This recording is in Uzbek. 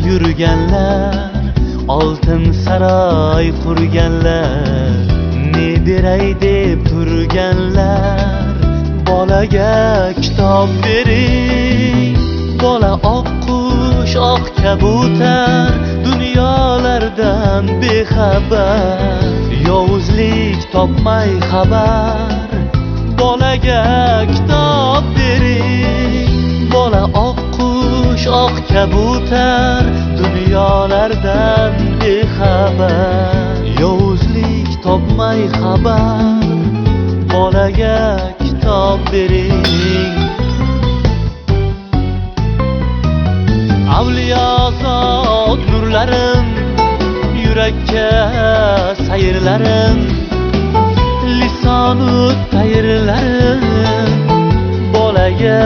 yurganlar, oltin saroy qurganlar, ne beray deb turganlar. Bolaga kitob bering, bola oq qush, oq kabutar, dunyolardan bexabar, yovuzlik topmay xabar. Bolaga kitob bering, bola oq qush, oq kabutar, dunyolardan bexabar, yovuzlik topmay xabar. Bolaga kitob bering. Avliyozod nurlarim, yurakka sayrlarim, lisonu tayrlarim. Bolaga